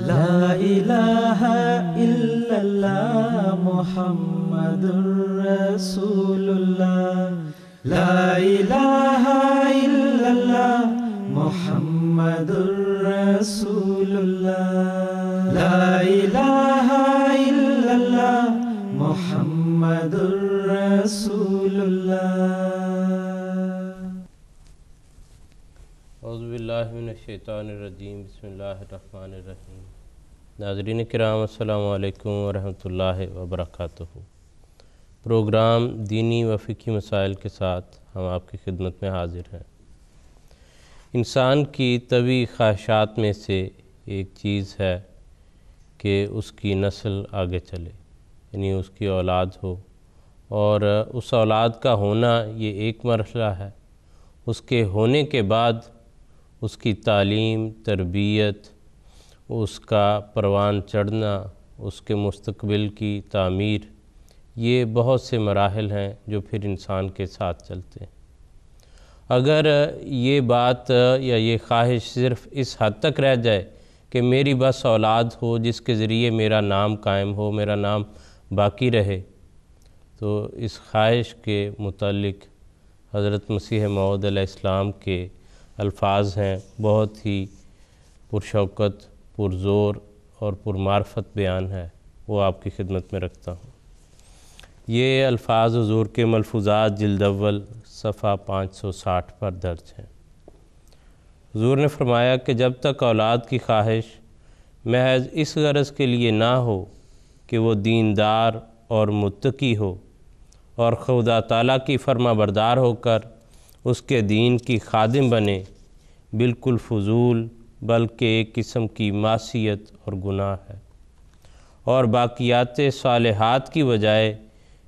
لا الہ الا اللہ محمد رسول اللہ، لا الہ الا اللہ محمد رسول اللہ، لا الہ الا اللہ محمد رسول اللہ۔ اعوذ باللہ من الشیطان الرجیم، بسم اللہ الرحمن الرحیم۔ ناظرین کرام، السلام علیکم ورحمۃ اللہ وبرکاتہ۔ پروگرام دینی و فقہی مسائل کے ساتھ ہم آپ کی خدمت میں حاضر ہیں۔ انسان کی طبعی خواہشات میں سے ایک چیز ہے کہ اس کی نسل آگے چلے، یعنی اس کی اولاد ہو، اور اس اولاد کا ہونا یہ ایک مرحلہ ہے۔ اس کے ہونے کے بعد اس کی تعلیم، تربیت، اس کا پروان چڑھنا، اس کے مستقبل کی تعمیر، یہ بہت سے مراحل ہیں جو پھر انسان کے ساتھ چلتے ہیں۔ اگر یہ بات یا یہ خواہش صرف اس حد تک رہ جائے کہ میری بس اولاد ہو جس کے ذریعے میرا نام قائم ہو، میرا نام باقی رہے، تو اس خواہش کے متعلق حضرت مسیح موعود علیہ السلام کے الفاظ ہیں، بہت ہی پرشوکت، پرزور اور پرمعرفت بیان ہے، وہ آپ کی خدمت میں رکھتا ہوں۔ یہ الفاظ حضور کے ملفوظات جلد اول صفحہ 560 پر درج ہیں۔ حضور نے فرمایا کہ جب تک اولاد کی خواہش محض اس غرض کے لیے نہ ہو کہ وہ دیندار اور متقی ہو اور خدا تعالیٰ کی فرما بردار ہو کر اس کے دین کی خادم بنے، بالکل فضول بلکہ ایک قسم کی معصیت اور گناہ ہے، اور باقیات صالحات کی بجائے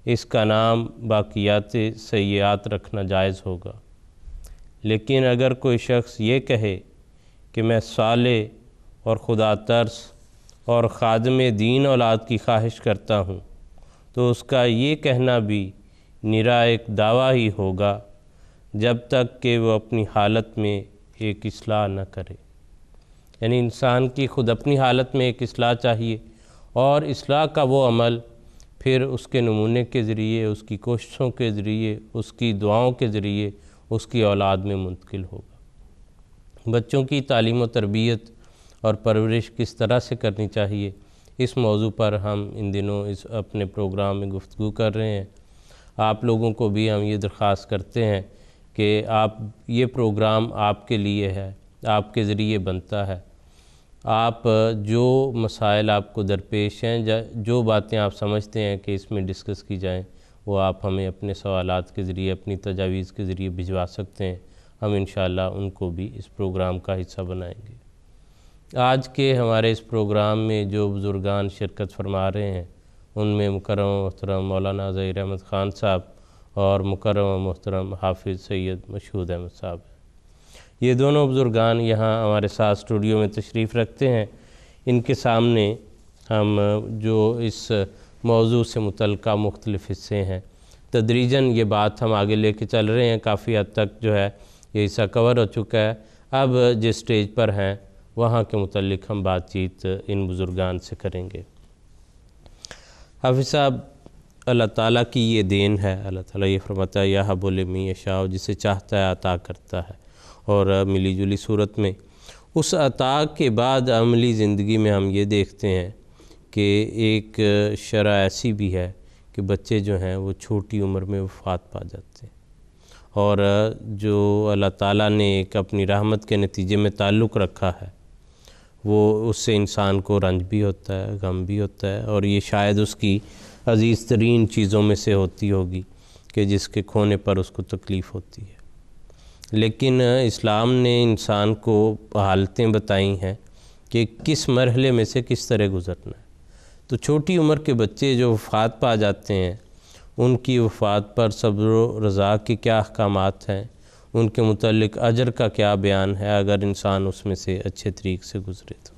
اس کا نام باقیات سیئات رکھنا جائز ہوگا۔ لیکن اگر کوئی شخص یہ کہے کہ میں صالح اور خدا ترس اور خادم دین اولاد کی خواہش کرتا ہوں، تو اس کا یہ کہنا بھی نرا ایک دعویٰ ہی ہوگا جب تک کہ وہ اپنی حالت میں ایک اصلاح نہ کرے۔ یعنی انسان کی خود اپنی حالت میں ایک اصلاح چاہیے، اور اصلاح کا وہ عمل پھر اس کے نمونے کے ذریعے، اس کی کوششوں کے ذریعے، اس کی دعاؤں کے ذریعے اس کی اولاد میں منتقل ہوگا۔ بچوں کی تعلیم و تربیت اور پرورش کس طرح سے کرنی چاہیے، اس موضوع پر ہم ان دنوں اس اپنے پروگرام میں گفتگو کر رہے ہیں۔ آپ لوگوں کو بھی ہم یہ درخواست کرتے ہیں کہ یہ پروگرام آپ کے لیے ہے، آپ کے ذریعے بنتا ہے۔ آپ جو مسائل آپ کو درپیش ہیں، جو باتیں آپ سمجھتے ہیں کہ اس میں ڈسکس کی جائیں، وہ آپ ہمیں اپنے سوالات کے ذریعے، اپنی تجاویز کے ذریعے بھجوا سکتے ہیں۔ ہم انشاءاللہ ان کو بھی اس پروگرام کا حصہ بنائیں گے۔ آج کے ہمارے اس پروگرام میں جو بزرگان شرکت فرما رہے ہیں، ان میں مکرم و محترم مولانا ظہیر احمد خان صاحب اور مکرم و محترم حافظ سید مشہود احمد صاحب ہیں۔ یہ دونوں بزرگان یہاں ہمارے ساتھ اسٹوڈیو میں تشریف رکھتے ہیں۔ ان کے سامنے ہم جو اس موضوع سے متعلقہ مختلف حصے ہیں، تدریجاً یہ بات ہم آگے لے کے چل رہے ہیں، کافی حد تک جو ہے یہ حصہ کور ہو چکا ہے۔ اب جس سٹیج پر ہیں وہاں کے متعلق ہم بات چیت ان بزرگان سے کریں گے۔ حافظ صاحب، اللہ تعالیٰ کی یہ دین ہے، اللہ تعالیٰ یہ فرماتا ہے یہب لمن یشاء، جسے چاہتا ہے عطا کرتا ہے، اور ملی جلی صورت میں اس عطا کے بعد عملی زندگی میں ہم یہ دیکھتے ہیں کہ ایک شرح ایسی بھی ہے کہ بچے جو ہیں وہ چھوٹی عمر میں وفات پا جاتے ہیں، اور جو اللہ تعالیٰ نے ایک اپنی رحمت کے نتیجے میں تعلق رکھا ہے، وہ اس سے انسان کو رنج بھی ہوتا ہے، غم بھی ہوتا ہے، اور یہ شاید اس کی عزیز ترین چیزوں میں سے ہوتی ہوگی کہ جس کے کھونے پر اس کو تکلیف ہوتی ہے۔ لیکن اسلام نے انسان کو حالتیں بتائی ہیں کہ کس مرحلے میں سے کس طرح گزرنا ہے۔ تو چھوٹی عمر کے بچے جو وفات پا جاتے ہیں، ان کی وفات پر صبر و رضا کے کیا احکامات ہیں، ان کے متعلق اجر کا کیا بیان ہے اگر انسان اس میں سے اچھے طریق سے گزرے تو۔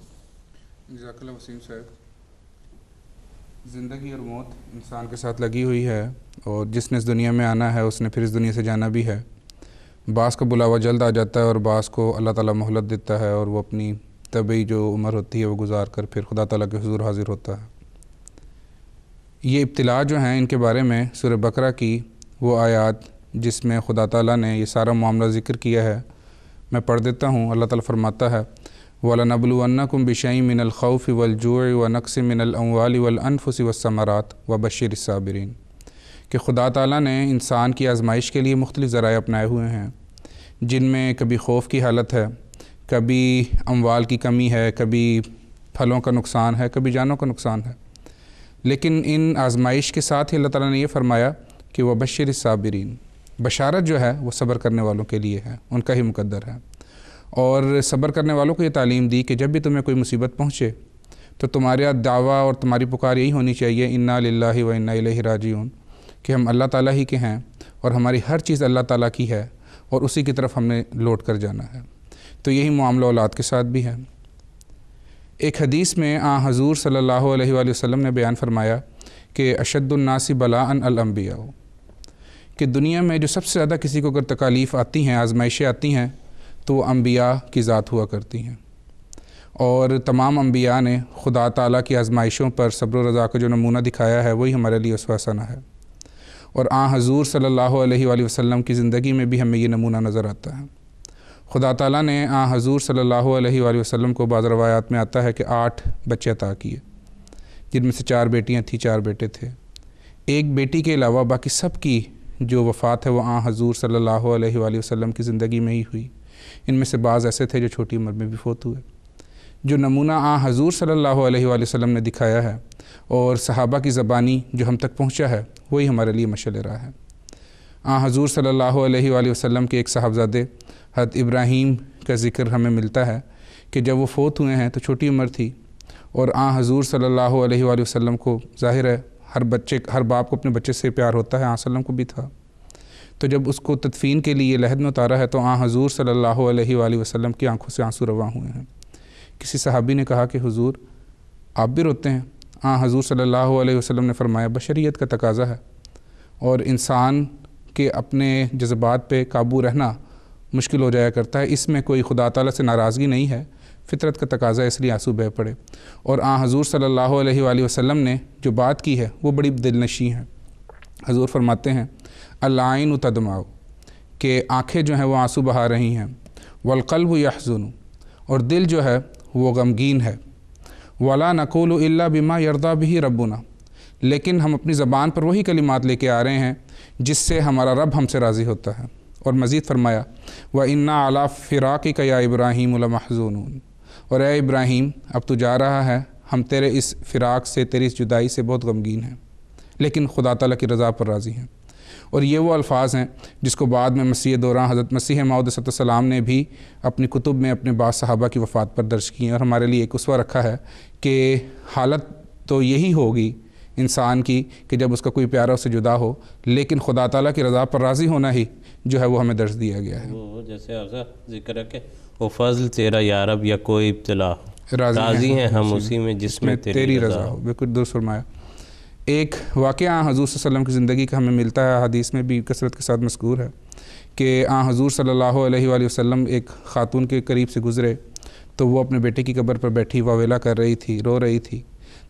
جزاک اللہ وسیم صاحب۔ زندگی اور موت انسان کے ساتھ لگی ہوئی ہے، اور جس نے اس دنیا میں آنا ہے اس نے پھر اس دنیا سے جانا بھی ہے۔ بعض کا بلاوا جلد آ جاتا ہے اور بعض کو اللہ تعالیٰ مہلت دیتا ہے اور وہ اپنی طبعی جو عمر ہوتی ہے وہ گزار کر پھر خدا تعالیٰ کے حضور حاضر ہوتا ہے۔ یہ ابتلا جو ہیں ان کے بارے میں سورہ بقرہ کی وہ آیات جس میں خدا تعالیٰ نے یہ سارا معاملہ ذکر کیا ہے میں پڑھ دیتا ہوں۔ اللہ تعالیٰ فرماتا ہے وَلَنَبْلُوَنَّكُمْ بِشَيْءٍ مِّنَ الْخَوْفِ وَالْجُوعِ وَنَقْصٍ مِّنَ الْأَمْوَالِ وَالْأَنفُسِ وَالثَّمَرَاتِ وَبَشِّرِ الصَّابِرِينَ کہ خدا تعالیٰ نے انسان کی آزمائش کے لیے مختلف ذرائع اپنائے ہوئے ہیں، جن میں کبھی خوف کی حالت ہے، کبھی اموال کی کمی ہے، کبھی پھلوں کا نقصان ہے، کبھی جانوں کا نقصان ہے، لیکن ان آزمائش کے ساتھ ہی اللہ تعالیٰ نے یہ فرمایا کہ وہ بشر الصابرین، بشارت جو ہے وہ صبر کرنے والوں کے لیے ہے، ان کا ہی مقدر ہے۔ اور صبر کرنے والوں کو یہ تعلیم دی کہ جب بھی تمہیں کوئی مصیبت پہنچے تو تمہارا دعویٰ اور تمہاری پکار یہی ہونی چاہیے انا للہ و انا الیہ راجعون، کہ ہم اللہ تعالیٰ ہی کے ہیں اور ہماری ہر چیز اللہ تعالیٰ کی ہے اور اسی کی طرف ہم نے لوٹ کر جانا ہے۔ تو یہی معاملہ اولاد کے ساتھ بھی ہے۔ ایک حدیث میں حضور صلی اللہ علیہ وآلہ وسلم نے بیان فرمایا کہ اشد الناس بلاء الانبیاء، کہ دنیا میں جو سب سے زیادہ کسی کو اگر تکالیف آتی ہیں، آزمائشیں آتی ہیں، تو وہ انبیاء کی ذات ہوا کرتی ہیں، اور تمام انبیاء نے خدا تعالیٰ کی آزمائشوں پر صبر و رضا کا جو نمونہ دکھایا ہے وہی ہمارے لیے اسوہ حسنہ ہے، اور حضور صلی اللہ علیہ وآلہ وسلم کی زندگی میں بھی ہمیں یہ نمونہ نظر آتا ہے۔ خدا تعالیٰ نے حضور صلی اللہ علیہ وآلہ وسلم کو بعض روایات میں آتا ہے کہ 8 بچے عطا کیے، جن میں سے 4 بیٹیاں تھیں، 4 بیٹے تھے۔ ایک بیٹی کے علاوہ باقی سب کی جو وفات ہے وہ حضور صلی اللہ علیہ وآلہ وسلم کی زندگی میں ہی ہوئی۔ ان میں سے بعض ایسے تھے جو چھوٹی عمر میں بھی فوت ہوئے۔ جو نمونہ حضور صلی اللہ علیہ وآلہ وسلم نے دکھایا ہے اور صحابہ کی زبانی جو ہم تک پہنچا ہے وہی ہمارے لیے مشعل راہ ہے۔ حضور صلی اللہ علیہ وآلہ وسلم کے ایک صاحبزادے حضرت ابراہیم کا ذکر ہمیں ملتا ہے کہ جب وہ فوت ہوئے ہیں تو چھوٹی عمر تھی، اور حضور صلی اللہ علیہ وآلہ وسلم کو ظاہر ہے ہر باپ کو اپنے بچے سے پیار ہوتا ہے، وسلم کو بھی تھا۔ تو جب اس کو تدفین کے لیے لحد میں اتارا ہے تو حضور صلی اللہ علیہ وآلہ وسلم کی آنکھوں سے آنسو رواں ہوئے ہیں۔ کسی صحابی نے کہا کہ حضور آپ بھی روتے ہیں؟ حضور صلی اللہ علیہ وسلم نے فرمایا بشریت کا تقاضا ہے، اور انسان کے اپنے جذبات پہ قابو رہنا مشکل ہو جایا کرتا ہے، اس میں کوئی خدا تعالیٰ سے ناراضگی نہیں ہے، فطرت کا تقاضا ہے، اس لیے آنسو بہہ پڑے۔ اور حضور صلی اللہ علیہ وآلہ وسلم نے جو بات کی ہے وہ بڑی دلنشیں ہے۔ حضور فرماتے ہیں العین تدمع، کہ آنکھیں جو ہیں وہ آنسو بہا رہی ہیں، والقلب یحزن، اور دل جو ہے وہ غمگین ہے، ولا نقول الا بما یرضی بہ ربنا، لیکن ہم اپنی زبان پر وہی کلمات لے کے آ رہے ہیں جس سے ہمارا رب ہم سے راضی ہوتا ہے۔ اور مزید فرمایا وَإِنَّا عَلَىٰ فِرَاقِكَ يَا إِبْرَاهِيمُ لَمَحْزُونُونَ، اور اے ابراہیم اب تو جا رہا ہے، ہم تیرے اس فراق سے، تیری اس جدائی سے بہت غمگین ہیں، لیکن خدا تعالیٰ کی رضا پر راضی ہیں۔ اور یہ وہ الفاظ ہیں جس کو بعد میں مسیح دوران حضرت مسیح موعود صلی اللہ علیہ وسلم نے بھی اپنی کتب میں اپنے بعض صحابہ کی وفات پر درج کی ہیں، اور ہمارے لیے ایک اسوہ رکھا ہے کہ حالت تو یہی ہوگی انسان کی کہ جب اس کا کوئی پیارا اس سے جدا ہو، لیکن خدا تعالیٰ کی رضا پر راضی ہونا ہی جو ہے وہ ہمیں درج دیا گیا ہے۔ وہ جیسے آپ کا ذکر ہے کہ وہ فضل تیرا یا رب، یا کوئی ابتلا ہو راضی ہیں ہم اسی میں جس میں تیری رضا ہو۔ بالکل درست فرمایا۔ ایک واقعہ حضور صلی اللہ علیہ وسلم کی زندگی کا ہمیں ملتا ہے، حدیث میں بھی کثرت کے ساتھ مذکور ہے کہ حضور صلی اللہ علیہ وآلہ وسلم ایک خاتون کے قریب سے گزرے تو وہ اپنے بیٹے کی قبر پر بیٹھی واویلا کر رہی تھی، رو رہی تھی،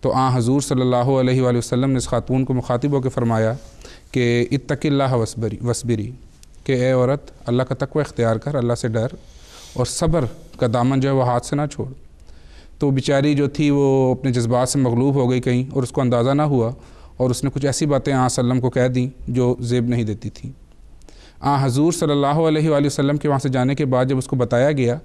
تو حضور صلی اللہ علیہ وآلہ وسلم نے اس خاتون کو مخاطب ہو کے فرمایا کہ اتق اللہ وصبری، کہ اے عورت اللہ کا تقوی اختیار کر، اللہ سے ڈر، اور صبر کا دامن جو ہے وہ ہاتھ سے نہ چھوڑ۔ تو بیچاری جو تھی وہ اپنے جذبات سے مغلوب ہو گئی کہیں، اور اس کو اندازہ نہ ہوا، اور اس نے کچھ ایسی باتیں وسلم کو کہہ دیں جو زیب نہیں دیتی تھیں۔ حضور صلی اللہ علیہ وآلہ وسلم کے وہاں سے جانے کے بعد جب اس کو بتایا گیا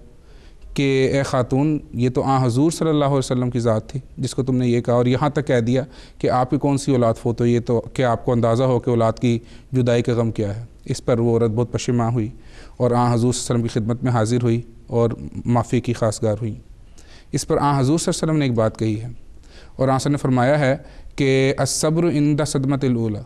کہ اے خاتون یہ تو حضور صلی اللہ علیہ وسلم کی ذات تھی جس کو تم نے یہ کہا، اور یہاں تک کہہ دیا کہ آپ کی کون سی اولاد فوت ہوئی ہے، تو کہ آپ کو اندازہ ہو کہ اولاد کی جدائی کا غم کیا ہے۔ اس پر وہ عورت بہت پشیماں ہوئی اور حضور صلی اللہ علیہ وسلم کی خدمت میں حاضر ہوئی اور معافی کی خواستگار ہوئی۔ اس پر حضور صلی اللہ علیہ وسلم نے ایک بات کہی ہے، اور حضور نے فرمایا ہے کہ الصبر عند صدمۃ الاولی،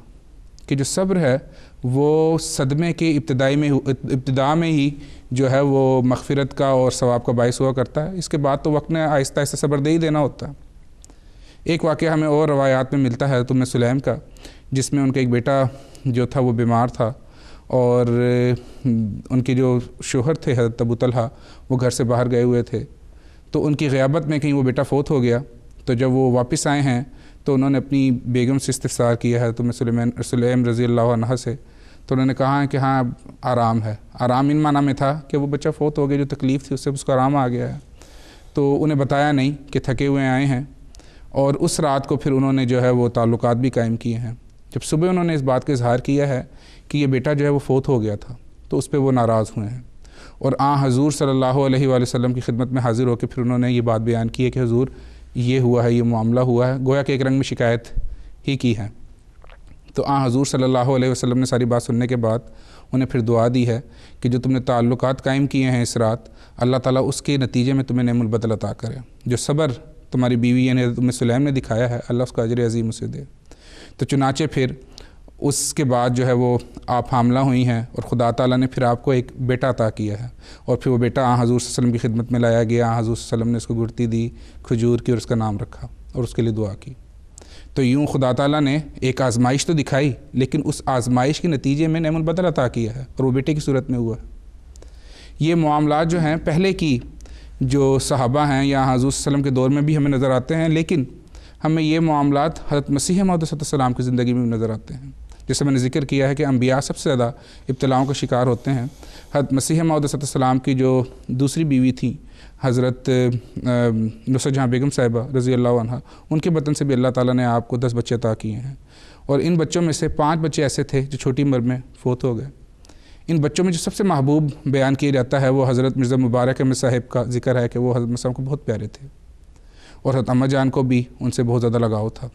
کہ جو صبر ہے وہ صدمے کے ابتدا میں ہی جو ہے وہ مغفرت کا اور ثواب کا باعث ہوا کرتا ہے، اس کے بعد تو وقت نے آہستہ آہستہ صبر دے ہی دینا ہوتا ہے۔ ایک واقعہ ہمیں اور روایات میں ملتا ہے ام سلیم کا، جس میں ان کا ایک بیٹا جو تھا وہ بیمار تھا، اور ان کے جو شوہر تھے حضرت ابو طلحہ وہ گھر سے باہر گئے ہوئے تھے، تو ان کی غیابت میں کہیں وہ بیٹا فوت ہو گیا، تو جب وہ واپس آئے ہیں تو انہوں نے اپنی بیگم سے استفسار کیا ہے تو سلیم رضی اللہ عنہ سے، تو انہوں نے کہا کہ ہاں اب آرام ہے۔ آرام ان معنی میں تھا کہ وہ بچہ فوت ہو گیا، جو تکلیف تھی اس کو آرام آ گیا ہے، تو انہیں بتایا نہیں کہ تھکے ہوئے آئے ہیں، اور اس رات کو پھر انہوں نے جو ہے وہ تعلقات بھی قائم کیے ہیں۔ جب صبح انہوں نے اس بات کا اظہار کیا ہے کہ یہ بیٹا جو ہے وہ فوت ہو گیا تھا، تو اس پہ وہ ناراض ہوئے ہیں، اور حضور صلی اللہ علیہ وآلہ وسلم کی خدمت میں حاضر ہو کے پھر انہوں نے یہ بات بیان کی ہے کہ حضور یہ ہوا ہے، یہ معاملہ ہوا ہے، گویا کہ ایک رنگ میں شکایت ہی کی ہے۔ تو حضور صلی اللہ علیہ وسلم نے ساری بات سننے کے بعد انہیں پھر دعا دی ہے کہ جو تم نے تعلقات قائم کیے ہیں اس رات، اللہ تعالیٰ اس کے نتیجے میں تمہیں نعم البدل عطا کرے، جو صبر تمہاری بیوی یعنی حضرت ام سلیم نے دکھایا ہے، اللہ اس کا اجر عظیم اسے دے۔ تو چنانچہ پھر اس کے بعد جو ہے وہ آپ حاملہ ہوئی ہیں، اور خدا تعالیٰ نے پھر آپ کو ایک بیٹا عطا کیا ہے، اور پھر وہ بیٹا حضور صلی اللہ علیہ وسلم کی خدمت میں لایا گیا، حضور صلی اللہ علیہ وسلم نے اس کو گڑتی دی کھجور کی اور اس کا نام رکھا اور اس کے لیے دعا کی۔ تو یوں خدا تعالیٰ نے ایک آزمائش تو دکھائی، لیکن اس آزمائش کے نتیجے میں نعم البدل عطا کیا ہے، اور وہ بیٹے کی صورت میں ہوا ہے۔ یہ معاملات جو ہیں پہلے کی جو صحابہ ہیں یا حضور صلی اللہ علیہ وسلم کے دور میں بھی ہمیں نظر آتے ہیں، لیکن ہمیں یہ معاملات حضرت مسیح موعود صلی اللہ علیہ وسلم کی زندگی میں بھی نظر آتے ہیں۔ جیسے میں نے ذکر کیا ہے کہ انبیاء سب سے زیادہ ابتلاؤں کا شکار ہوتے ہیں۔ حضرت مسیح موعود صلی اللہ علیہ وسلم کی جو دوسری بیوی تھی حضرت نصرت جہاں بیگم صاحبہ رضی اللہ عنہ، ان کے بطن سے بھی اللہ تعالیٰ نے آپ کو 10 بچے عطا کیے ہیں، اور ان بچوں میں سے 5 بچے ایسے تھے جو چھوٹی عمر میں فوت ہو گئے۔ ان بچوں میں جو سب سے محبوب بیان کیا جاتا ہے وہ حضرت مرزا مبارک احمد صاحب کا ذکر ہے کہ وہ حضرت مسلم کو بہت پیارے تھے، اور حضرت اماں جان کو بھی ان سے بہت زیادہ لگاؤ تھا۔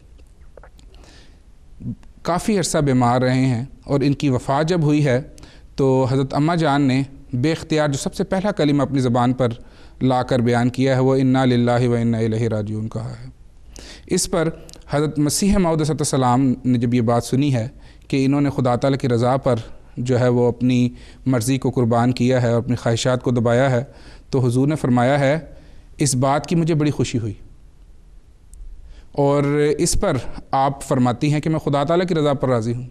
کافی عرصہ بیمار رہے ہیں، اور ان کی وفات جب ہوئی ہے تو حضرت اماں جان نے بے اختیار جو سب سے پہلا کلمہ اپنی زبان پر لا کر بیان کیا ہے وہ انا للہ و انا الیہ راجعون کہا ہے۔ اس پر حضرت مسیح موعود صلی اللہ علیہ وسلم نے جب یہ بات سنی ہے کہ انہوں نے خدا تعالیٰ کی رضا پر جو ہے وہ اپنی مرضی کو قربان کیا ہے اور اپنی خواہشات کو دبایا ہے، تو حضور نے فرمایا ہے اس بات کی مجھے بڑی خوشی ہوئی، اور اس پر آپ فرماتی ہیں کہ میں خدا تعالیٰ کی رضا پر راضی ہوں۔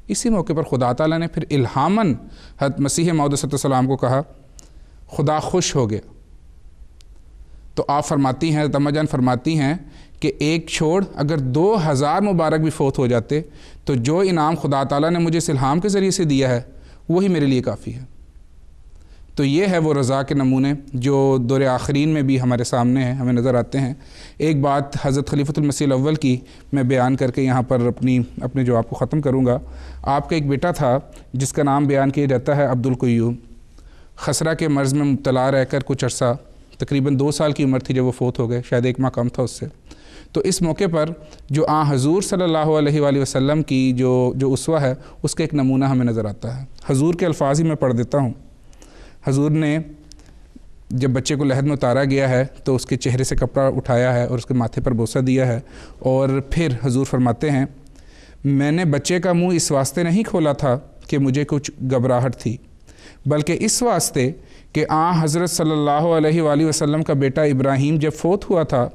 اسی موقع پر خدا تعالیٰ نے پھر الہاماً حضرت مسیح موعود صلی اللہ علیہ وسلم کو کہا خدا خوش ہو گیا۔ تو آپ فرماتی ہیں، حضرت اماں جان فرماتی ہیں کہ ایک چھوڑ اگر 2000 مبارک بھی فوت ہو جاتے تو جو انعام خدا تعالیٰ نے مجھے اس الہام کے ذریعے سے دیا ہے وہی میرے لیے کافی ہے۔ تو یہ ہے وہ رضا کے نمونے جو دور آخرین میں بھی ہمارے سامنے ہیں، ہمیں نظر آتے ہیں۔ ایک بات حضرت خلیفۃ المسیح الاول کی میں بیان کر کے یہاں پر اپنے جواب کو ختم کروں گا۔ آپ کا ایک بیٹا تھا جس کا نام بیان کیا جاتا ہے عبد القیوم، خسرہ کے مرض میں مبتلا رہ کر کچھ عرصہ تقریباً 2 سال کی عمر تھی جب وہ فوت ہو گئے، شاید 1 ماہ کم تھا اس سے۔ تو اس موقع پر جو حضور صلی اللہ علیہ وآلہ وسلم کی جو اسوہ ہے اس کا ایک نمونہ ہمیں نظر آتا ہے۔ حضور کے الفاظ ہی میں پڑھ دیتا ہوں۔ حضور نے جب بچے کو لحد میں اتارا گیا ہے تو اس کے چہرے سے کپڑا اٹھایا ہے اور اس کے ماتھے پر بوسہ دیا ہے، اور پھر حضور فرماتے ہیں میں نے بچے کا منہ اس واسطے نہیں کھولا تھا کہ مجھے کچھ گھبراہٹ تھی، بلکہ اس واسطے کہ حضرت صلی اللہ علیہ وآلہ وسلم کا بیٹا ابراہیم جب فوت ہوا تھا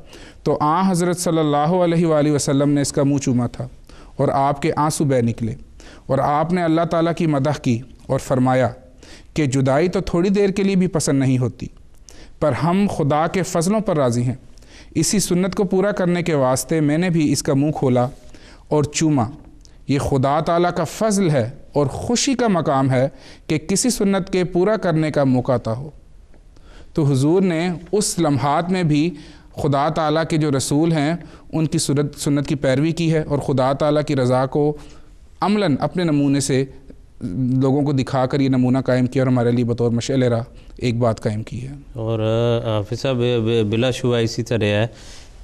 تو حضرت صلی اللہ علیہ وآلہ وسلم نے اس کا منہ چوما تھا اور آپ کے آنسو بہہ نکلے، اور آپ نے اللہ تعالیٰ کی مدح کی اور فرمایا کہ جدائی تو تھوڑی دیر کے لیے بھی پسند نہیں ہوتی، پر ہم خدا کے فضلوں پر راضی ہیں۔ اسی سنت کو پورا کرنے کے واسطے میں نے بھی اس کا منہ کھولا اور چوما۔ یہ خدا تعالیٰ کا فضل ہے اور خوشی کا مقام ہے کہ کسی سنت کے پورا کرنے کا موقع عطا ہو۔ تو حضور نے اس لمحات میں بھی خدا تعالیٰ کے جو رسول ہیں ان کی سنت کی پیروی کی ہے، اور خدا تعالیٰ کی رضا کو عملاً اپنے نمونے سے لوگوں کو دکھا کر یہ نمونہ قائم کیا، اور ہمارے لیے بطور مشعل راہ ایک بات قائم کی ہے۔ اور حافظ صاحب بلا شبہ اسی طرح ہے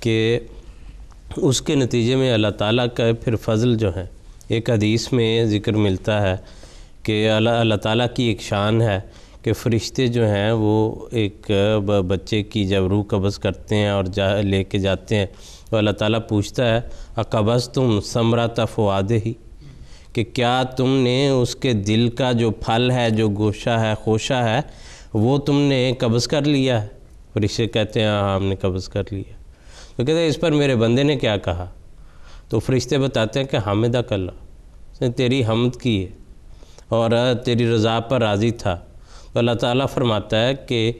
کہ اس کے نتیجے میں اللہ تعالیٰ کا پھر فضل جو ہے، ایک حدیث میں ذکر ملتا ہے کہ اللہ تعالیٰ کی ایک شان ہے کہ فرشتے جو ہیں وہ ایک بچے کی جب روح قبض کرتے ہیں اور لے کے جاتے ہیں تو اللہ تعالیٰ پوچھتا ہے اقبضتم ثمرۃ فؤادہ، کہ کیا تم نے اس کے دل کا جو پھل ہے، جو گوشہ ہے، خوشہ ہے، وہ تم نے قبض کر لیا ہے؟ فرشتے کہتے ہیں ہاں ہم نے قبض کر لیا۔ تو کہتے ہیں اس پر میرے بندے نے کیا کہا؟ تو فرشتے بتاتے ہیں کہ حامدہ اللہ، اس نے تیری حمد کی ہے اور تیری رضا پر راضی تھا۔ تو اللہ تعالیٰ فرماتا ہے کہ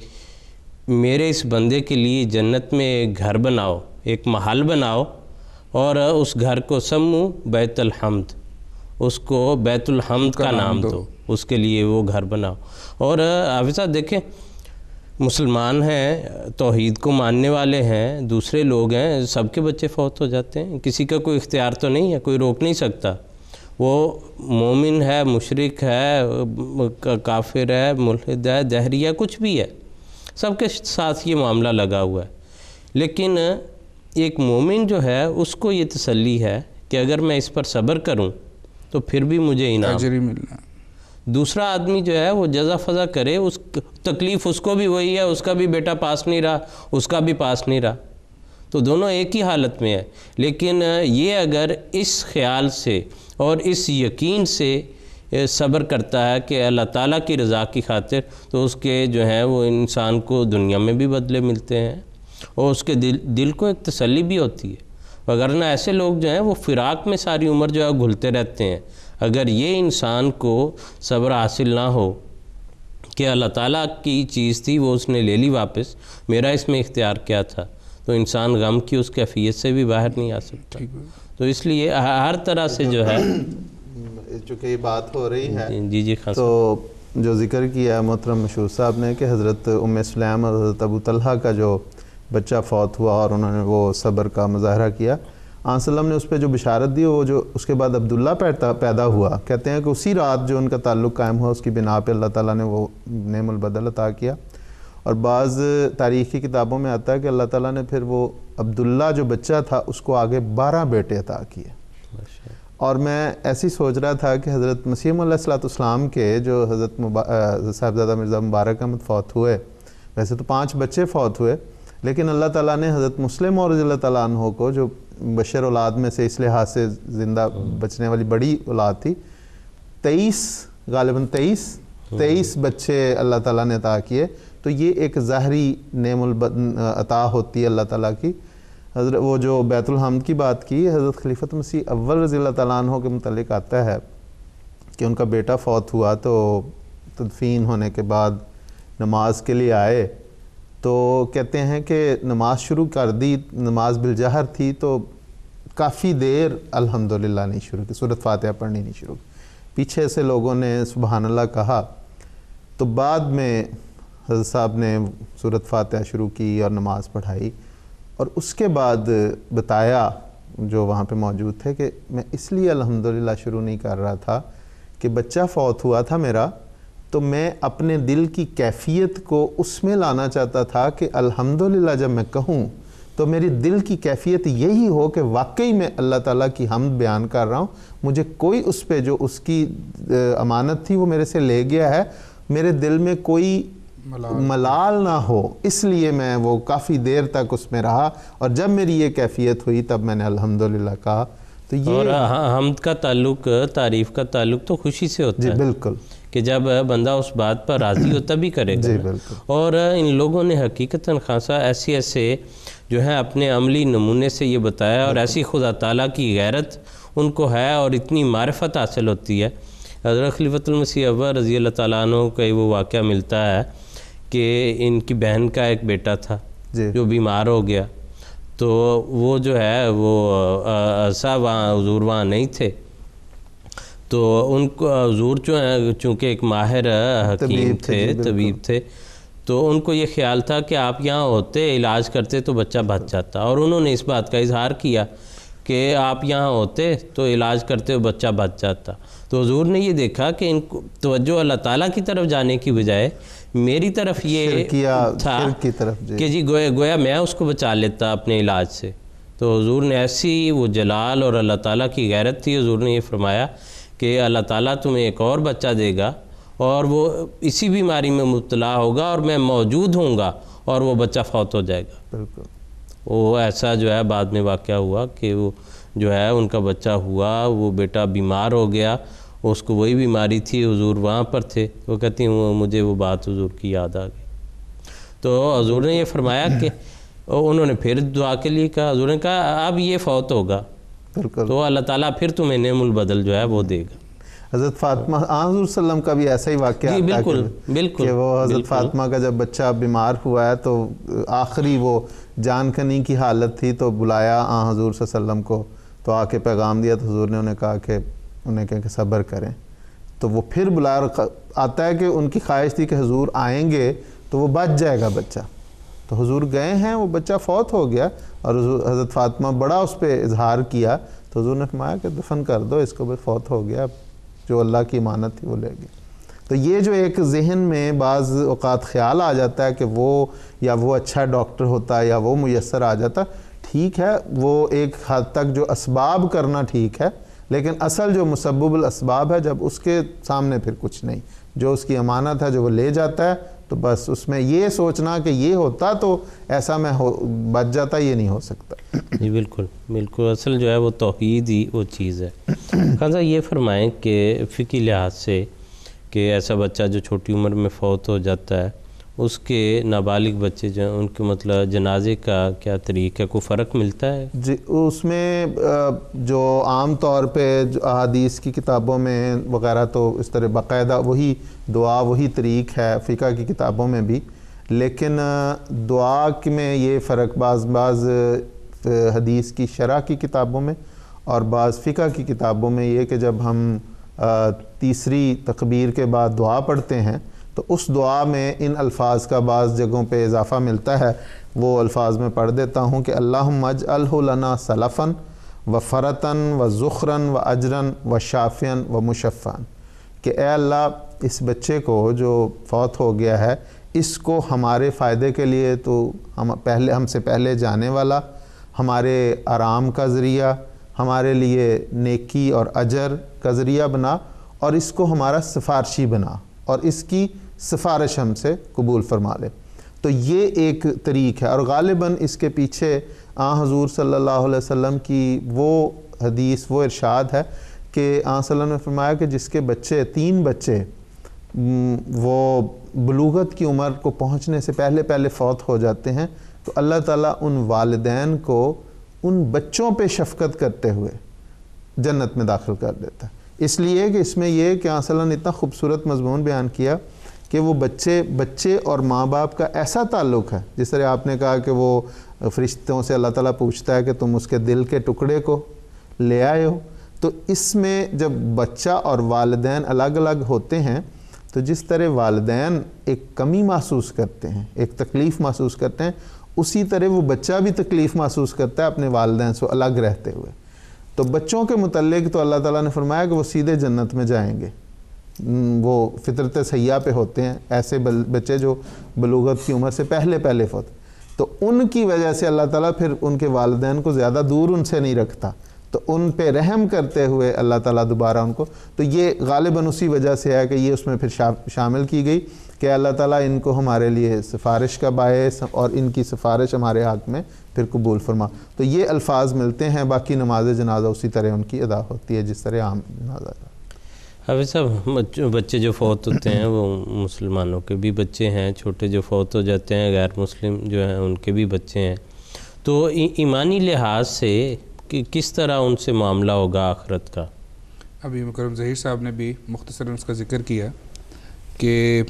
میرے اس بندے کے لیے جنت میں ایک گھر بناؤ، ایک محل بناؤ، اور اس گھر کو سمو بیت الحمد، اس کو بیت الحمد کا نام دو، اس کے لیے وہ گھر بناؤ۔ اور حافظ صاحب دیکھیں، مسلمان ہیں، توحید کو ماننے والے ہیں، دوسرے لوگ ہیں، سب کے بچے فوت ہو جاتے ہیں، کسی کا کوئی اختیار تو نہیں ہے، کوئی روک نہیں سکتا۔ وہ مومن ہے، مشرک ہے، کافر ہے، ملحد ہے، دہریہ، کچھ بھی ہے، سب کے ساتھ یہ معاملہ لگا ہوا ہے۔ لیکن ایک مومن جو ہے اس کو یہ تسلی ہے کہ اگر میں اس پر صبر کروں تو پھر بھی مجھے انعام اجر ملنا۔ دوسرا آدمی جو ہے وہ جزا فضا کرے، اس تکلیف اس کو بھی وہی ہے، اس کا بھی بیٹا پاس نہیں رہا، اس کا بھی پاس نہیں رہا، تو دونوں ایک ہی حالت میں ہے۔ لیکن یہ اگر اس خیال سے اور اس یقین سے صبر کرتا ہے کہ اللہ تعالیٰ کی رضا کی خاطر، تو اس کے جو ہیں وہ انسان کو دنیا میں بھی بدلے ملتے ہیں، اور اس کے دل کو ایک تسلی بھی ہوتی ہے۔ وگرنہ ایسے لوگ جو ہیں وہ فراق میں ساری عمر جو ہے گھلتے رہتے ہیں۔ اگر یہ انسان کو صبر حاصل نہ ہو کہ اللہ تعالیٰ کی چیز تھی وہ اس نے لے لی واپس، میرا اس میں اختیار کیا تھا، تو انسان غم کی اس کیفیت سے بھی باہر نہیں آ سکتا۔ تو اس لیے ہر طرح سے جو ہے، چونکہ یہ بات ہو رہی ہے جی خاص، تو جو ذکر کیا ہے محترم مشہور صاحب نے کہ حضرت ام سلیم اور حضرت ابو طلحہ کا جو بچہ فوت ہوا اور انہوں نے وہ صبر کا مظاہرہ کیا، آن صلی اللہ علیہ وسلم نے اس پہ جو بشارت دی، وہ جو اس کے بعد عبداللہ پیدا ہوا، کہتے ہیں کہ اسی رات جو ان کا تعلق قائم ہوا، اس کی بنا پہ اللہ تعالیٰ نے وہ نعم البدل عطا کیا۔ اور بعض تاریخی کتابوں میں آتا ہے کہ اللہ تعالیٰ نے پھر وہ عبداللہ جو بچہ تھا اس کو آگے 12 بیٹے عطا کیے۔ اور میں ایسی سوچ رہا تھا کہ حضرت مسیح علیہ السلام کے جو حضرت صاحبزادہ مرزا مبارک احمد فوت ہوئے، ویسے تو 5 بچے فوت ہوئے، لیکن اللہ تعالیٰ نے حضرت مسلم اور رضی اللہ تعالیٰ عنہ کو، جو بشر اولاد میں سے اس لحاظ سے زندہ بچنے والی بڑی اولاد تھی، 23 بچے اللہ تعالیٰ نے عطا کیے۔ تو یہ ایک ظاہری نعم عطا ہوتی ہے اللہ تعالیٰ کی۔ حضرت وہ جو بیت الحمد کی بات کی، حضرت خلیفۃ مسیح اول رضی اللہ تعالیٰ عنہ کے متعلق آتا ہے کہ ان کا بیٹا فوت ہوا، تو تدفین ہونے کے بعد نماز کے لیے آئے، تو کہتے ہیں کہ نماز شروع کر دی، نماز بالجہر تھی، تو کافی دیر الحمدللہ نہیں شروع کی، سورۃ فاتحہ پڑھنی نہیں شروع کی، پیچھے سے لوگوں نے سبحان اللہ کہا، تو بعد میں حضرت صاحب نے سورۃ فاتحہ شروع کی اور نماز پڑھائی، اور اس کے بعد بتایا جو وہاں پہ موجود تھے کہ میں اس لیے الحمدللہ شروع نہیں کر رہا تھا کہ بچہ فوت ہوا تھا میرا، تو میں اپنے دل کی کیفیت کو اس میں لانا چاہتا تھا کہ الحمدللہ جب میں کہوں تو میری دل کی کیفیت یہی ہو کہ واقعی میں اللہ تعالیٰ کی حمد بیان کر رہا ہوں، مجھے کوئی اس پہ جو اس کی امانت تھی وہ میرے سے لے گیا ہے، میرے دل میں کوئی ملال نہ ہو، اس لیے میں وہ کافی دیر تک اس میں رہا، اور جب میری یہ کیفیت ہوئی تب میں نے الحمدللہ کہا۔ تو یہ اور حمد کا تعلق، تعریف کا تعلق تو خوشی سے ہوتا ہے، جی بالکل، کہ جب بندہ اس بات پر راضی ہو تبھی کرے گا۔ جی بالکل۔ اور ان لوگوں نے حقیقتاً خاصا ایسے جو ہے اپنے عملی نمونے سے یہ بتایا، اور ایسی خدا تعالیٰ کی غیرت ان کو ہے اور اتنی معرفت حاصل ہوتی ہے۔ حضرت خلیفۃ المسیح اول رضی اللہ تعالیٰ عنہ کا وہ واقعہ ملتا ہے کہ ان کی بہن کا ایک بیٹا تھا جو بیمار ہو گیا، تو وہ جو ہے وہ وہاں حضور وہاں نہیں تھے، تو ان کو حضور جو ہیں چونکہ ایک ماہر حکیم تھے، طبیب تھے، تو ان کو یہ خیال تھا کہ آپ یہاں ہوتے، علاج کرتے تو بچہ بچ جاتا، اور انہوں نے اس بات کا اظہار کیا کہ آپ یہاں ہوتے تو علاج کرتے تو بچہ بچ جاتا۔ تو حضور نے یہ دیکھا کہ ان کو توجہ اللہ تعالیٰ کی طرف جانے کی بجائے میری طرف یہ تھا کہ جی گویا میں اس کو بچا لیتا اپنے علاج سے۔ تو حضور نے ایسی وہ جلال اور اللہ تعالیٰ کی غیرت تھی، حضور نے یہ فرمایا کہ اللہ تعالیٰ تمہیں ایک اور بچہ دے گا، اور وہ اسی بیماری میں مبتلا ہوگا اور میں موجود ہوں گا، اور وہ بچہ فوت ہو جائے گا۔ بالکل وہ ایسا جو ہے بعد میں واقعہ ہوا کہ وہ جو ہے ان کا بچہ ہوا، وہ بیٹا بیمار ہو گیا، اس کو وہی بیماری تھی، حضور وہاں پر تھے، وہ کہتی ہیں مجھے وہ بات حضور کی یاد آ گئی۔ تو حضور نے یہ فرمایا کہ انہوں نے پھر دعا کے لیے کہا، حضور نے کہا اب یہ فوت ہوگا، تو اللہ تعالیٰ پھر تمہیں نعم البدل جو ہے وہ دے گا۔ حضرت فاطمہ حضور صلی اللہ علیہ وسلم کا بھی ایسا ہی واقعہ جی آتا بالکل ہے بالکل کہ وہ حضرت فاطمہ کا جب بچہ بیمار ہوا ہے تو آخری وہ جان کنی کی حالت تھی تو بلایا حضور صلی اللہ علیہ وسلم کو، تو آ کے پیغام دیا، تو حضور نے انہیں کہا کہ صبر کریں، تو وہ پھر بلایا، آتا ہے کہ ان کی خواہش تھی کہ حضور آئیں گے تو وہ بچ جائے گا بچہ، تو حضور گئے ہیں، وہ بچہ فوت ہو گیا، اور حضرت فاطمہ بڑا اس پہ اظہار کیا، تو حضور نے فرمایا کہ دفن کر دو اس کو، بس فوت ہو گیا، جو اللہ کی امانت تھی وہ لے گئے۔ تو یہ جو ایک ذہن میں بعض اوقات خیال آ جاتا ہے کہ وہ اچھا ڈاکٹر ہوتا ہے یا وہ میسر آ جاتا، ٹھیک ہے، وہ ایک حد تک جو اسباب کرنا ٹھیک ہے، لیکن اصل جو مسبب الاسباب ہے، جب اس کے سامنے پھر کچھ نہیں، جو اس کی امانت ہے جو وہ لے جاتا ہے، تو بس اس میں یہ سوچنا کہ یہ ہوتا تو ایسا میں بچ جاتا، یہ نہیں ہو سکتا۔ جی بالکل بالکل، اصل جو ہے وہ توحید ہی وہ چیز ہے۔ خان صاحب یہ فرمائیں کہ فقہی لحاظ سے کہ ایسا بچہ جو چھوٹی عمر میں فوت ہو جاتا ہے، اس کے نابالغ بچے جو ہیں ان کے مطلب جنازے کا کیا طریقہ ہے، کوئی فرق ملتا ہے؟ جی اس میں جو عام طور پہ جو احادیث کی کتابوں میں وغیرہ تو اس طرح باقاعدہ وہی دعا وہی طریق ہے، فقہ کی کتابوں میں بھی، لیکن دعا میں یہ فرق بعض حدیث کی شرح کی کتابوں میں اور بعض فقہ کی کتابوں میں یہ کہ جب ہم تیسری تکبیر کے بعد دعا پڑھتے ہیں تو اس دعا میں ان الفاظ کا بعض جگہوں پہ اضافہ ملتا ہے، وہ الفاظ میں پڑھ دیتا ہوں کہ اللہم اجعلہ لنا سلفاً و فرتاً و ذخراً و اجراً و شافیاً و مشفعاً، کہ اے اللہ اس بچے کو جو فوت ہو گیا ہے اس کو ہمارے فائدے کے لیے تو ہم سے پہلے جانے والا، ہمارے آرام کا ذریعہ، ہمارے لیے نیکی اور اجر کا ذریعہ بنا، اور اس کو ہمارا سفارشی بنا، اور اس کی سفارش ہم سے قبول فرما لے۔ تو یہ ایک طریق ہے، اور غالباً اس کے پیچھے حضور صلی اللہ علیہ وسلم کی وہ حدیث وہ ارشاد ہے کہ صلی اللہ علیہ وسلم نے فرمایا کہ جس کے بچے 3 بچے وہ بلوغت کی عمر کو پہنچنے سے پہلے فوت ہو جاتے ہیں تو اللہ تعالیٰ ان والدین کو ان بچوں پہ شفقت کرتے ہوئے جنت میں داخل کر دیتا ہے۔ اس لیے کہ اس میں یہ کہ صلی اللہ علیہ وسلم نے اتنا خوبصورت مضمون بیان کیا کہ وہ بچے اور ماں باپ کا ایسا تعلق ہے، جس طرح آپ نے کہا کہ وہ فرشتوں سے اللہ تعالیٰ پوچھتا ہے کہ تم اس کے دل کے ٹکڑے کو لے آئے ہو، تو اس میں جب بچہ اور والدین الگ الگ ہوتے ہیں تو جس طرح والدین ایک کمی محسوس کرتے ہیں، ایک تکلیف محسوس کرتے ہیں، اسی طرح وہ بچہ بھی تکلیف محسوس کرتا ہے اپنے والدین سے الگ رہتے ہوئے۔ تو بچوں کے متعلق تو اللہ تعالیٰ نے فرمایا کہ وہ سیدھے جنت میں جائیں گے، وہ فطرت سیاح پہ ہوتے ہیں، ایسے بچے جو بلوغت کی عمر سے پہلے فوت، تو ان کی وجہ سے اللہ تعالیٰ پھر ان کے والدین کو زیادہ دور ان سے نہیں رکھتا، تو ان پہ رحم کرتے ہوئے اللہ تعالیٰ دوبارہ ان کو، تو یہ غالباً اسی وجہ سے ہے کہ یہ اس میں پھر شامل کی گئی کہ اللہ تعالیٰ ان کو ہمارے لیے سفارش کا باعث اور ان کی سفارش ہمارے حق میں پھر قبول فرما۔ تو یہ الفاظ ملتے ہیں، باقی نماز جنازہ اسی طرح ان کی ادا ہوتی ہے جس طرح عام جنازہ۔ حافظ صاحب بچے جو فوت ہوتے ہیں وہ مسلمانوں کے بھی بچے ہیں، چھوٹے جو فوت ہو جاتے ہیں غیر مسلم جو ہیں ان کے بھی بچے ہیں، تو ایمانی لحاظ سے کس طرح ان سے معاملہ ہوگا آخرت کا؟ ابھی مکرم ظہیر صاحب نے بھی مختصراً اس کا ذکر کیا کہ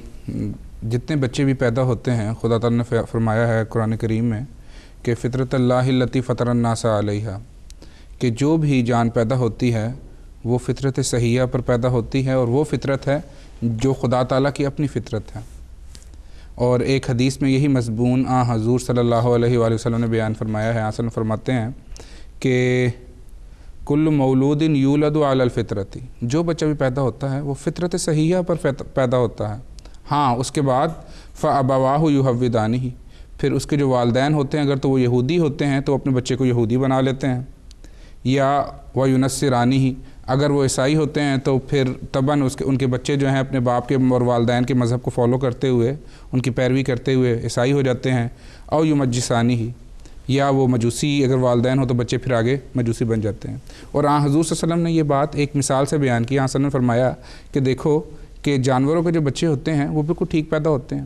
جتنے بچے بھی پیدا ہوتے ہیں خدا تعالیٰ نے فرمایا ہے قرآن کریم میں کہ فطرت اللہ التی فطر الناس علیہا، کہ جو بھی جان پیدا ہوتی ہے وہ فطرت صحیحہ پر پیدا ہوتی ہے، اور وہ فطرت ہے جو خدا تعالیٰ کی اپنی فطرت ہے۔ اور ایک حدیث میں یہی مضمون حضور صلی اللہ علیہ وآلہ وسلم نے بیان فرمایا ہے۔ حسن فرماتے ہیں کہ کل مولود یولد علی الفطرت، جو بچہ بھی پیدا ہوتا ہے وہ فطرت صحیحہ پر پیدا ہوتا ہے، ہاں اس کے بعد فابواہ یحودانہ، پھر اس کے جو والدین ہوتے ہیں اگر تو وہ یہودی ہوتے ہیں تو اپنے بچے کو یہودی بنا لیتے ہیں، یا وینصرانہ، اگر وہ عیسائی ہوتے ہیں تو پھر طبعاً ان کے بچے جو ہیں اپنے باپ کے اور والدین کے مذہب کو فالو کرتے ہوئے ان کی پیروی کرتے ہوئے عیسائی ہو جاتے ہیں، او یمجسانہ، یا وہ مجوسی اگر والدین ہو تو بچے پھر آگے مجوسی بن جاتے ہیں۔ اور حضور صلی اللہ علیہ وسلم نے یہ بات ایک مثال سے بیان کی۔ حضرت نے فرمایا کہ دیکھو کہ جانوروں کے جو بچے ہوتے ہیں وہ بالکل ٹھیک پیدا ہوتے ہیں،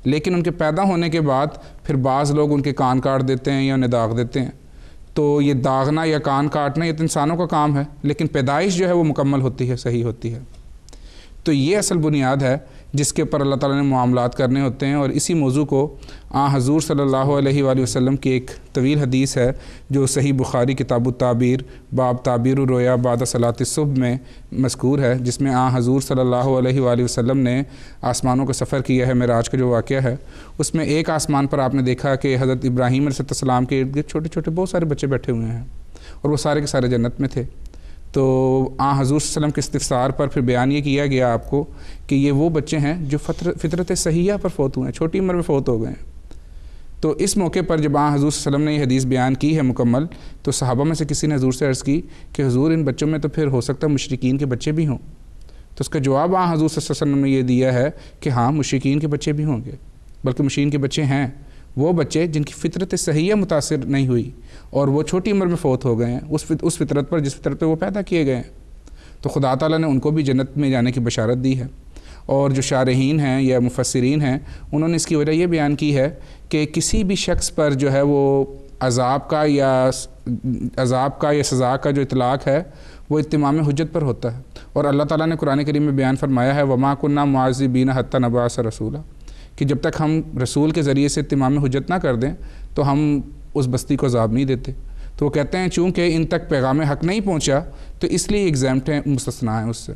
لیکن ان کے پیدا ہونے کے بعد پھر بعض لوگ ان کے کان کاٹ دیتے ہیں یا انہیں داغ دیتے ہیں، تو یہ داغنا یا کان کاٹنا یہ تو انسانوں کا کام ہے، لیکن پیدائش جو ہے وہ مکمل ہوتی ہے، صحیح ہوتی ہے۔ تو یہ اصل بنیاد ہے جس کے اوپر اللہ تعالیٰ نے معاملات کرنے ہوتے ہیں، اور اسی موضوع کو حضور صلی اللہ علیہ وآلہ وسلم کی ایک طویل حدیث ہے جو صحیح بخاری کتاب التعبیر باب تعبیر الرؤیا بعد صلاۃ الصبح میں مذکور ہے، جس میں حضور صلی اللہ علیہ وآلہ وسلم نے آسمانوں کا سفر کیا ہے، معراج کا جو واقعہ ہے اس میں ایک آسمان پر آپ نے دیکھا کہ حضرت ابراہیم علیہ السلام کے ارد گرد چھوٹے چھوٹے بہت سارے بچے بیٹھے ہوئے ہیں، اور وہ سارے کے سارے جنت میں تھے۔ تو حضور صلی اللہ علیہ وسلم کے استفسار پر پھر بیان یہ کیا گیا آپ کو کہ یہ وہ بچے ہیں جو فطرت صحیحہ پر فوت ہوئے ہیں، چھوٹی عمر میں فوت ہو گئے ہیں۔ تو اس موقع پر جب حضور صلی اللہ علیہ وسلم نے یہ حدیث بیان کی ہے مکمل، تو صحابہ میں سے کسی نے حضور سے عرض کی کہ حضور ان بچوں میں تو پھر ہو سکتا ہے مشرکین کے بچے بھی ہوں۔ تو اس کا جواب حضور صلی اللہ علیہ وسلم نے یہ دیا ہے کہ ہاں مشرکین کے بچے بھی ہوں گے، بلکہ مشرکین کے بچے ہیں وہ بچے جن کی فطرت صحیحہ متاثر نہیں ہوئی اور وہ چھوٹی عمر میں فوت ہو گئے ہیں اس فطرت پر جس فطرت پہ وہ پیدا کیے گئے ہیں۔ تو خدا تعالیٰ نے ان کو بھی جنت میں جانے کی بشارت دی ہے۔ اور جو شارحین ہیں یا مفسرین ہیں انہوں نے اس کی وجہ یہ بیان کی ہے کہ کسی بھی شخص پر جو ہے وہ عذاب کا یا سزا کا جو اطلاق ہے وہ اتمام حجت پر ہوتا ہے، اور اللہ تعالیٰ نے قرآن کریم میں بیان فرمایا ہے وَمَا كُنَّا مُعَذِّبِينَ حَتَّى نَبْعَثَ رَسُولًا، کہ جب تک ہم رسول کے ذریعے سے اتمام حجت نہ کر دیں تو ہم اس بستی کو عذاب نہیں دیتے۔ تو وہ کہتے ہیں چونکہ ان تک پیغام حق نہیں پہنچا تو اس لیے ایگزیمپٹ ہیں، مستثنیٰ ہیں اس سے،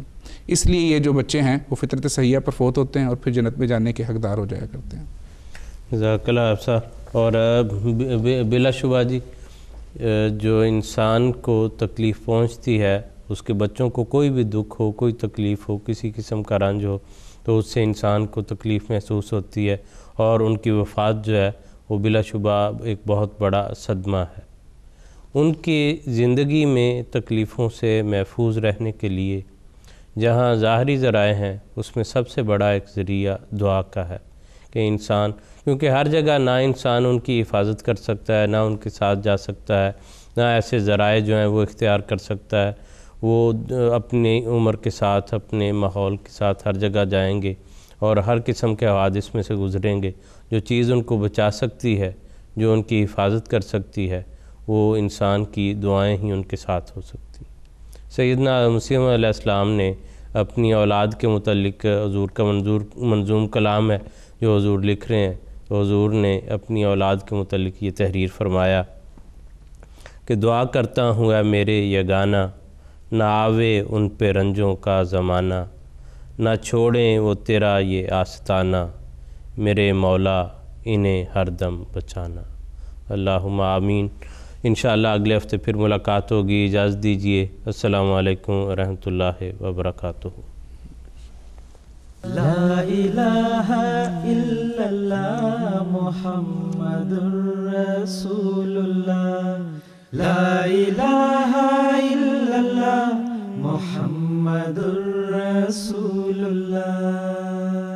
اس لیے یہ جو بچے ہیں وہ فطرت صحیحہ پر فوت ہوتے ہیں اور پھر جنت میں جانے کے حقدار ہو جایا کرتے ہیں۔ جزاک اللہ صاحب۔ اور بلا شبہ جی جو انسان کو تکلیف پہنچتی ہے، اس کے بچوں کو کوئی بھی دکھ ہو، کوئی تکلیف ہو، کسی قسم کا رنج ہو، تو اس سے انسان کو تکلیف محسوس ہوتی ہے، اور ان کی وفات جو ہے وہ بلا شبہ ایک بہت بڑا صدمہ ہے۔ ان کی زندگی میں تکلیفوں سے محفوظ رہنے کے لیے جہاں ظاہری ذرائع ہیں اس میں سب سے بڑا ایک ذریعہ دعا کا ہے کہ انسان، کیونکہ ہر جگہ نہ انسان ان کی حفاظت کر سکتا ہے، نہ ان کے ساتھ جا سکتا ہے، نہ ایسے ذرائع جو ہیں وہ اختیار کر سکتا ہے۔ وہ اپنی عمر کے ساتھ، اپنے ماحول کے ساتھ ہر جگہ جائیں گے اور ہر قسم کے حوادث میں سے گزریں گے۔ جو چیز ان کو بچا سکتی ہے، جو ان کی حفاظت کر سکتی ہے، وہ انسان کی دعائیں ہی ان کے ساتھ ہو سکتی ہیں۔ سیدنا مسیح علیہ السلام نے اپنی اولاد کے متعلق حضور کا منظوم کلام ہے جو حضور لکھ رہے ہیں، تو حضور نے اپنی اولاد کے متعلق یہ تحریر فرمایا کہ دعا کرتا ہوں اے میرے یگانہ، نہ آوے ان پہ رنجوں کا زمانہ، نہ چھوڑیں وہ تیرا یہ آستانہ، میرے مولا انہیں ہر دم بچانا۔ اللہم آمین۔ انشاءاللہ اگلے ہفتے پھر ملاقات ہوگی، اجازت دیجیے، السلام علیکم ورحمۃ اللہ وبرکاتہ۔ لا الہ الا اللہ محمد رسول اللہ، لا الہ الا اللہ محمد رسول اللہ۔